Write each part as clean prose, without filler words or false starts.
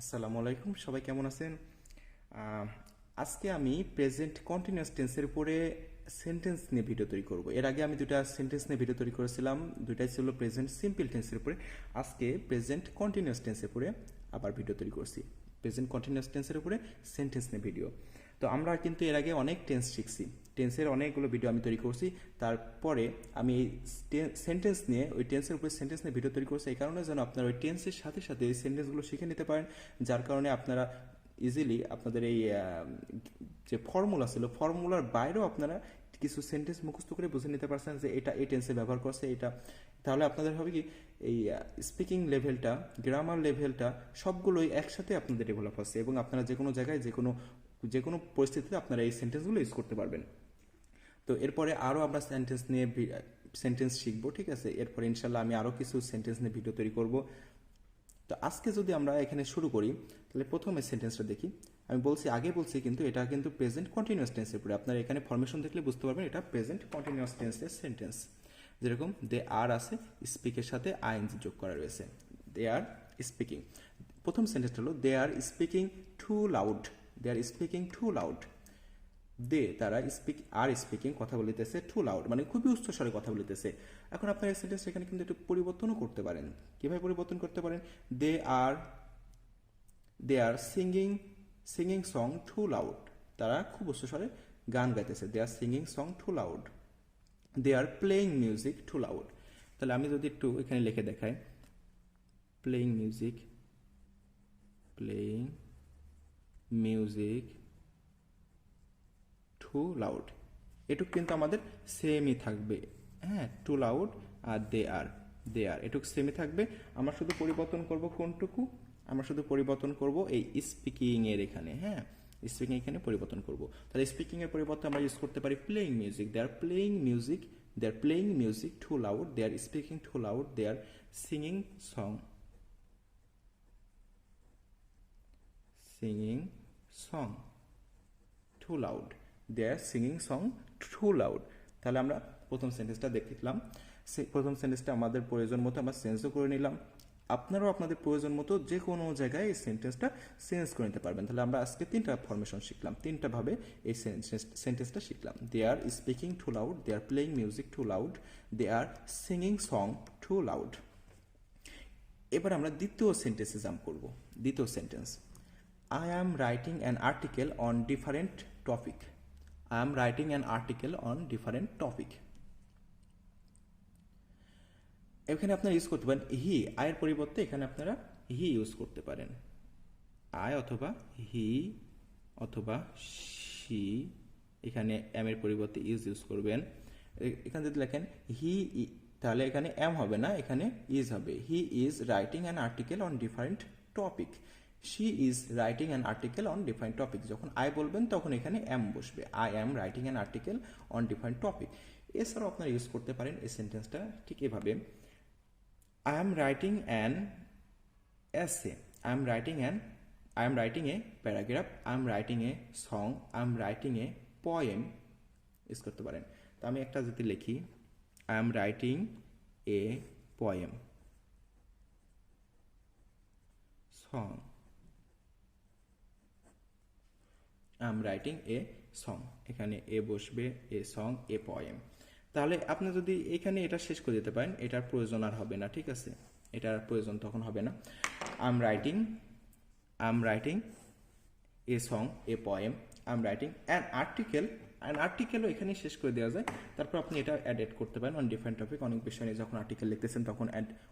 আসসালামু আলাইকুম, সবাই কেমন আছেন? আজকে আমি প্রেজেন্ট কন্টিনিউয়াস টেন্সের উপরে সেন্টেন্স নিয়ে ভিডিও তৈরি করব। এর আগে আমি দুটা সেন্টেন্স নিয়ে ভিডিও তৈরি করেছিলাম, দুটাই ছিল প্রেজেন্ট সিম্পল টেন্সের উপরে। আজকে প্রেজেন্ট কন্টিনিউয়াস টেন্সের উপরে আবার ভিডিও তৈরি করছি। প্রেজেন্ট কন্টিনিউয়াস টেন্সের উপরে সেন্টেন্স নিয়ে ভিডিও। তো আমরা কিন্তু এর আগে অনেক টেন্স শিখছি, টেন্সের অনেকগুলো ভিডিও আমি তৈরি করছি। তারপরে আমি এই সেন্টেন্স নিয়ে, ওই টেন্সের উপরে সেন্টেন্স নিয়ে ভিডিও তৈরি করছি এই কারণে যেন আপনারা ওই টেন্সের সাথে সাথে এই সেন্টেন্সগুলো শিখে নিতে পারেন, যার কারণে আপনারা ইজিলি আপনাদের এই যে ফর্মুলা ছিল, ফর্মুলার বাইরেও আপনারা কিছু সেন্টেন্স মুখস্থ করে বুঝে নিতে পারছেন যে এটা এই টেন্সে ব্যবহার করছে এটা। তাহলে আপনাদের হবে কি, এই স্পিকিং লেভেলটা, গ্রামার লেভেলটা সবগুলোই একসাথে আপনাদের ডেভেলপ হচ্ছে এবং আপনারা যে কোনো জায়গায় যে কোনো পরিস্থিতিতে আপনারা এই সেন্টেন্সগুলো ইউজ করতে পারবেন। তো এরপরে আরও আমরা সেন্টেন্স শিখবো, ঠিক আছে? এরপরে ইনশাল্লাহ আমি আরও কিছু সেন্টেন্স নিয়ে ভিডিও তৈরি করব। তো আজকে যদি আমরা এখানে শুরু করি, তাহলে প্রথমে সেন্টেন্সটা দেখি। আমি আগে বলছি কিন্তু এটা কিন্তু প্রেজেন্ট কন্টিনিউয়াস টেন্সের উপরে। আপনারা এখানে ফরমেশন দেখলে বুঝতে পারবেন এটা প্রেজেন্ট কন্টিনিউয়াস টেন্সের সেন্টেন্স। যেরকম দে আর আছে, স্পিকের সাথে আইএনজি যোগ করা রয়েছে। They are speaking. প্রথম সেন্টেন্সটা হলো they are speaking too loud. They are speaking too loud. তারা স্পিকিং কথা বলিতেছে টু লাউড, মানে খুবই উচ্চস্বরে কথা বলিতেছে। এখন আপনার এই সেন্টেন্স এখানে কিন্তু একটু পরিবর্তনও করতে পারেন। কিভাবে পরিবর্তন করতে পারেন? They are singing song too loud. তারা খুব উচ্চস্বরে গান গাইতেছে। They are singing song too loud. They are playing music too loud. তাহলে আমি যদি একটু এখানে লিখে দেখাই, প্লেইং মিউজিক টু লাউড, এটুক কিন্তু আমাদের সেমই থাকবে। হ্যাঁ, টু লাউড আর দে আর এটুক সেমই থাকবে। আমরা শুধু পরিবর্তন করব কোনটুকু? আমরা শুধু পরিবর্তন করব এই স্পিকিং এর এখানে। হ্যাঁ, স্পিকিং এখানে পরিবর্তন করব। তাহলে স্পিকিং এর পরিবর্তে আমরা ইউজ করতে পারি playing music. They are playing music too loud. They are speaking too loud. They are singing song too loud. They are singing song too loud. তাহলে আমরা প্রথম সেন্টেন্সটা দেখলাম। প্রথম সেন্টেন্সটা আমাদের প্রয়োজন মতো আমরা চেঞ্জও করে নিলাম। আপনারাও আপনাদের প্রয়োজন মতো যে কোনো জায়গায় এই সেন্টেন্সটা চেঞ্জ করে নিতে পারবেন। তাহলে আমরা আজকে তিনটা ফরমেশন শিখলাম, তিনটা ভাবে এই সেন্টেন্সটা শিখলাম। They are speaking too loud. They are playing music too loud. They are singing song too loud. এবার আমরা দ্বিতীয় সেন্টেন্সে জাম্প করব। দ্বিতীয় sentence, I am writing an article on different topic. I am writing an article on different topic. এখানে আপনারা use করতে পারেন হি। আয়ের পরিবর্তে এখানে আপনারা হি ইউজ করতে পারেন। আয় অথবা হি অথবা শি, এখানে এম এর পরিবর্তে ইউজ করবেন। এখানে যদি লেখেন হি, তাহলে এখানে এম হবে না, এখানে ইজ হবে। He is writing an article on different topic. She is writing an article on different topic. যখন আই বলবেন তখন এখানে এম বসবে। I am writing an article on different topic. এছাড়াও আপনারা ইউজ করতে পারেন এই সেন্টেন্সটা ঠিক এভাবে, I am writing an essay. I am writing a paragraph. I am writing a song. I am writing a poem. Use করতে পারেন। তো আমি একটা যদি লিখি, I am writing a poem, song. I am writing a song. এখানে এ বসবে, এ song, a poem. তাহলে আপনি যদি এখানে এটা শেষ করে দিতে পারেন, এটার প্রয়োজন আর হবে না, ঠিক আছে? এটার প্রয়োজন তখন হবে না। I am writing a song, a poem. I am writing an আর্টিকেলও এখানে শেষ করে দেওয়া যায়। তারপর আপনি এটা অ্যাড করতে পারেন অন ডিফারেন্ট টপিক। অনেক বিষয় নিয়ে যখন আর্টিকেল লিখতেছেন তখন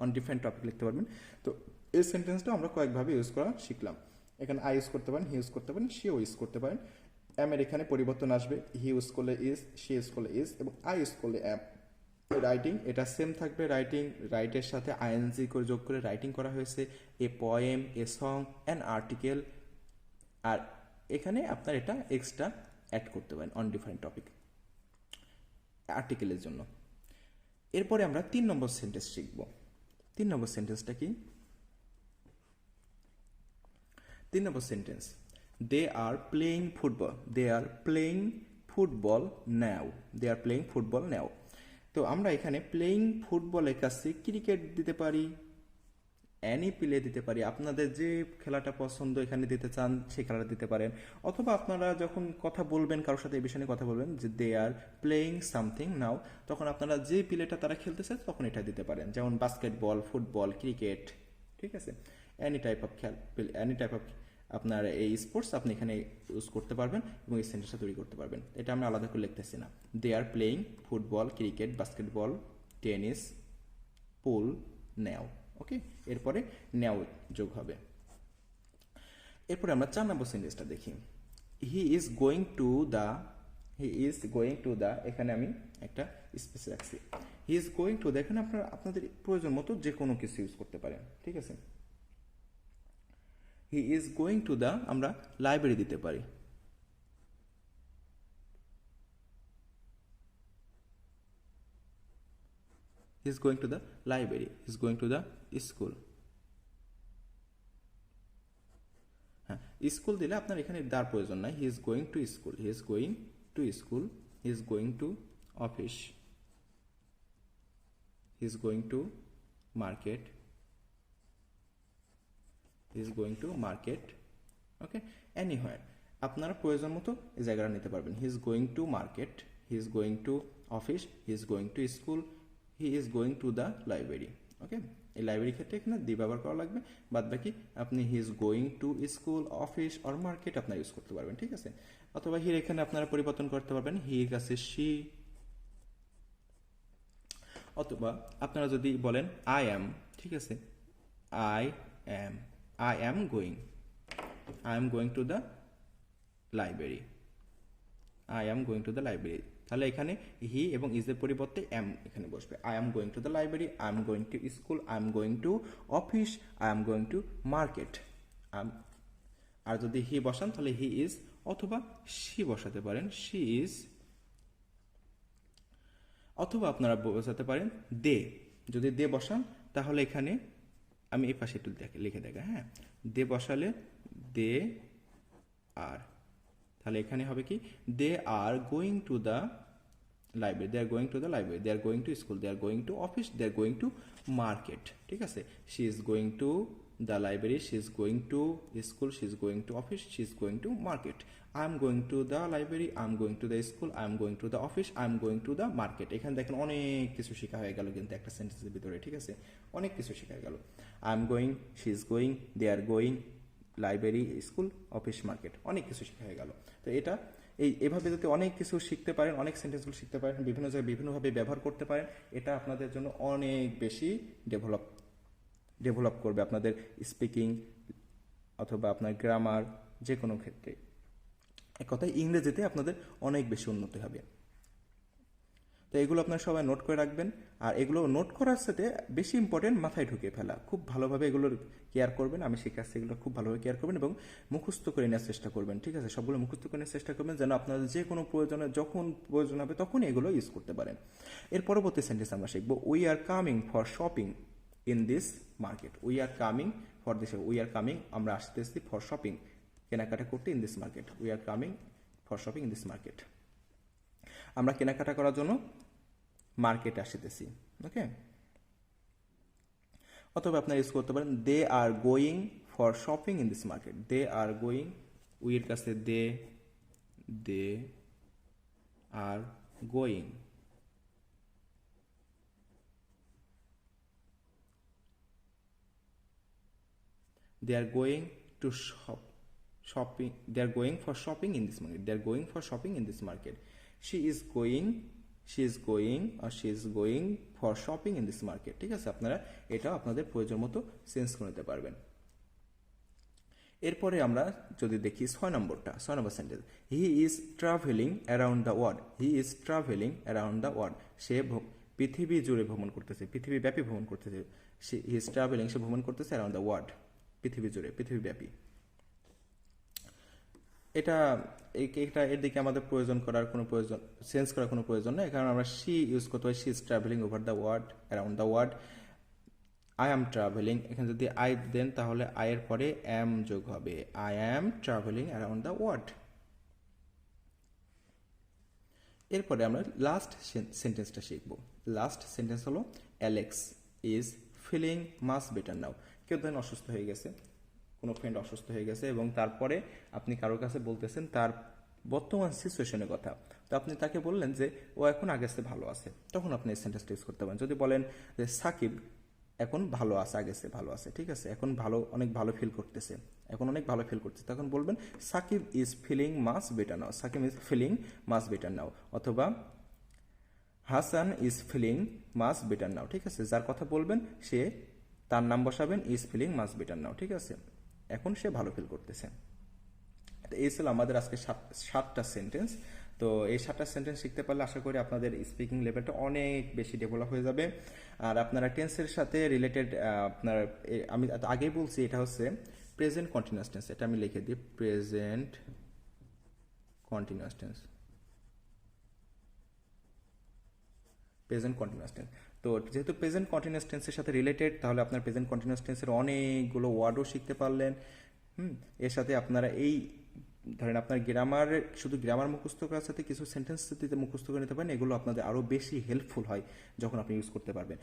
অন ডিফারেন্ট টপিক লিখতে পারবেন। তো এই সেন্টেন্সটা আমরা কয়েকভাবে ইউজ করা শিখলাম। এখানে আই ইউজ করতে পারেন, হি ইউজ করতে পারেন, শিও ইউজ করতে পারেন। এম এর এখানে পরিবর্তন আসবে, হি ইউজ করলে ইজ, শি ইউজ করলে ইজ এবং আই ইউজ করলে এম। রাইটিং এটা সেম থাকবে, রাইটের সাথে আইএনজি করে যোগ করে রাইটিং করা হয়েছে। A poem, a song, an article. আর এখানে আপনার এটা এক্সট্রা অ্যাড করতে পারেন অন ডিফারেন্ট টপিক আর্টিকেলের জন্য। এরপরে আমরা 3 নম্বর সেন্টেন্স শিখব। 3 নম্বর সেন্টেন্সটা কি? 3 নম্বর sentence, they are playing football now. তো আমরা এখানে প্লেইং ফুটবলের কাছে ক্রিকেট দিতে পারি, অ্যানি প্লে দিতে পারি, আপনাদের যে খেলাটা পছন্দ এখানে দিতে চান সেই খেলাটা দিতে পারেন, অথবা আপনারা যখন কথা বলবেন কারোর সাথে এই বিষয়ে নিয়ে কথা বলবেন যে দে আর প্লেয়িং সামথিং নাও, তখন আপনারা যে প্লেটা তারা খেলতেছে তখন এটা দিতে পারেন, যেমন বাস্কেটবল, ফুটবল, ক্রিকেট, ঠিক আছে, any type of any type of আপনার এই স্পোর্টস আপনি এখানে ইউজ করতে পারবেন এবং এই সেন্টেন্সটা তৈরি করতে পারবেন। এটা আমরা আলাদা করে লিখতেছি না। They are playing football, cricket, basketball, tennis, pool, now. Okay, এরপরে ন্যাও যোগ হবে। এরপরে আমরা 4 নম্বর সেন্টেন্সটা দেখি। হি ইজ গোয়িং টু দ্য, এখানে আমি একটা স্পেস রাখছি। হি ইজ গোয়িং টু দ্য, এখানে আপনাদের প্রয়োজন মতো যে কোনো কিছু ইউজ করতে পারেন, ঠিক আছে। হি ইজ গোয়িং টু দ্য আমরা লাইব্রেরি দিতে পারি। হি is going to the library, he is going to the school. হ্যাঁ, স্কুল দিলে আপনার এখানে দার প্রয়োজন নাই। হি is going to school, he is going to school, he is going to office, he is going to market, he is going to market. Okay, anywhere আপনারা প্রয়োজন মতো এই জায়গাটা নিতে পারবেন। হি is going to market, he is going to office, he is going to school, he is going to the library. Okay, এই library ক্ষেত্রে এখানে দি ব্যবহার করা লাগবে, বাদ বাকি আপনি হি is going to school, office or market আপনারা ইউজ করতে পারবেন, ঠিক আছে। অথবা হির এখানে আপনারা পরিবর্তন করতে পারবেন, হি আছে শি, অথবা আপনারা যদি বলেন আই অ্যাম, ঠিক আছে, I am going, I am going to the library, I am going to the library, তাহলে এখানে হি এবং ইজের পরিবর্তে এম এখানে বসবে। I am going to the library, I am going to school, I am going to office, I am going to market. আর যদি he বসান তাহলে হি ইজ, অথবা শি বসাতে পারেন, শি ইজ, অথবা আপনারা বসাতে পারেন দে। যদি দে বসান তাহলে এখানে আমি এই পাশে একটু লিখে দেখা, হ্যাঁ, দে বসালে দে আর, তাহলে এখানে হবে কি they are going to the library, they are going to the library, they are going to school, they are going to office, they are going to market, ঠিক আছে। She is going to the library, she is going to school, she is going to office, she is going to market. I am going to the library, I am going to the school, I am going to the office, I am going to the market. এখানে দেখেন অনেক কিছু শেখা হয়ে গেল কিন্তু একটা সেন্টেন্সের ভিতরে, ঠিক আছে, অনেক কিছু শেখা গেল। I am going, she is going, they are going, library, school, office, market, অনেক কিছু শেখা হয়ে গেল। তো এটা এভাবে যদি অনেক কিছু শিখতে পারেন, অনেক সেন্টেন্সগুলো শিখতে পারেন, বিভিন্ন জায়গায় বিভিন্নভাবে ব্যবহার করতে পারেন, এটা আপনাদের জন্য অনেক বেশি ডেভেলপ করবে আপনাদের স্পিকিং অথবা আপনার গ্রামার, যে কোনো ক্ষেত্রে। এক কথায় ইংরেজিতে আপনাদের অনেক বেশি উন্নতি হবে। তো এগুলো আপনারা সবাই নোট করে রাখবেন, আর এগুলো নোট করার সাথে বেশি ইম্পর্টেন্ট মাথায় ঢুকে ফেলা, খুব ভালোভাবে এগুলোর কেয়ার করবেন। আমি শিখাচ্ছি, এগুলো খুব ভালোভাবে কেয়ার করবেন এবং মুখস্থ করে নেওয়ার চেষ্টা করবেন, ঠিক আছে। সবগুলো মুখস্থ করে নেওয়ার চেষ্টা করবেন যেন আপনাদের যে কোনো প্রয়োজনে, যখন প্রয়োজন হবে তখনই এগুলো ইউজ করতে পারেন। এর পরবর্তী সেন্টেন্স আমরা শিখবো, we are coming for shopping in this market. We are coming for this, we are coming আমরা আসতেছি ফর শপিং, কেনাকাটা করতে, in this market. We are coming for shopping in this market, আমরা কেনাকাটা করার জন্য মার্কেটে আসতেছি। ওকে, অথবা আপনারা ইউজ করতে পারেন they are going for shopping in this market. They are going, উইয়ের কাছে they are going, they are going to shopping, they are going for shopping in this market, they are going for shopping in this market. She is going or she is going for shopping in this market, ঠিক আছে। আপনারা এটা আপনাদের প্রয়োজন মতো change করে নিতে পারবেন। এরপরে আমরা যদি দেখি 6 নম্বর sentence, he is travelling around the world, he is travelling around the world, সে পৃথিবী জুড়ে ভ্রমণ করতেছে, পৃথিবীব্যাপী ভ্রমণ করতেছে। হি ইজ ট্রাভেলিং, সে ভ্রমণ করতেছে অ্যারাউন্ড দ্য ওয়ার্ল্ড, পৃথিবী জুড়ে, পৃথিবীব্যাপী। এটা এর দিকে আমাদের প্রয়োজন করার কোনো প্রয়োজন, চেঞ্জ করার কোনো প্রয়োজন নেই, কারণ আমরা শি ইউজ করতে পারি, she is travelling over the world, around the world. I am travelling, এখানে যদি আই দেন তাহলে আই এর পরে অ্যাম যোগ হবে, I am travelling around the world. এরপরে আমরা লাস্ট সেন্টেন্সটা শিখব। লাস্ট সেন্টেন্স হলো Alex is feeling much better now. কেউ ধরেন অসুস্থ হয়ে গেছে, কোনো ফ্রেন্ড অসুস্থ হয়ে গেছে এবং তারপরে আপনি কারোর কাছে বলতেছেন তার বর্তমান সিচুয়েশনের কথা, তো আপনি তাকে বললেন যে ও এখন আগের চেয়ে ভালো আছে, তখন আপনি এই সেন্টেন্সটা ইউজ করতে পারেন। যদি বলেন যে সাকিব এখন ভালো আছে, আগের চেয়ে ভালো আছে, ঠিক আছে, এখন ভালো, অনেক ভালো ফিল করতেছে, এখন অনেক ভালো ফিল করতেছে, তখন বলবেন Shakib is feeling much better now, Shakib is feeling much better now, অথবা Hasan is feeling much better now, ঠিক আছে, যার কথা বলবেন সে তার নাম বসাবেন is feeling much better now, ঠিক আছে, এখন সে ভালো ফিল করতেছে। এই ছিল আমাদের আজকে সাতটা সেন্টেন্স। তো এই 7টা সেন্টেন্স শিখতে পারলে আশা করি আপনাদের স্পিকিং লেভেলটা অনেক বেশি ডেভেলপ হয়ে যাবে। আর আপনারা টেন্সের সাথে রিলেটেড আপনার আমি আগেই বলছি এটা হচ্ছে প্রেজেন্ট কন্টিনিউয়াস টেন্স, এটা আমি লিখে দিই present continuous tense, present continuous tense. তো যেহেতু প্রেজেন্ট কন্টিনিউয়াস টেন্সের সাথে রিলেটেড, তাহলে আপনার প্রেজেন্ট কন্টিনিউয়াস টেন্সের অনেকগুলো ওয়ার্ডও শিখতে পারলেন। এর সাথে আপনারা এই ধরেন আপনার গ্রামার, শুধু গ্রামার মুখস্থ করার সাথে কিছু সেন্টেন্স যদি মুখস্থ করে নিতে পারেন, এগুলো আপনাদের আরও বেশি হেল্পফুল হয় যখন আপনি ইউজ করতে পারবেন,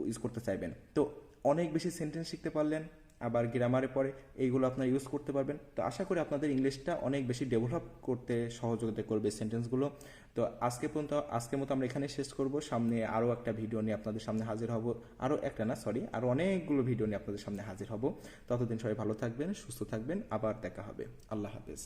ইউজ করতে চাইবেন। তো অনেক বেশি সেন্টেন্স শিখতে পারলেন, আবার গ্রামারে পরে এইগুলো আপনারা ইউজ করতে পারবেন। তো আশা করি আপনাদের ইংলিশটা অনেক বেশি ডেভেলপ করতে সহযোগিতা করবে সেন্টেন্সগুলো। তো আজকের মতো আমরা এখানে শেষ করব। সামনে আরও একটা ভিডিও নিয়ে আপনাদের সামনে হাজির হব, আরও একটা না সরি, আরও অনেকগুলো ভিডিও নিয়ে আপনাদের সামনে হাজির হব। ততদিন সবাই ভালো থাকবেন, সুস্থ থাকবেন, আবার দেখা হবে। আল্লাহ হাফেজ।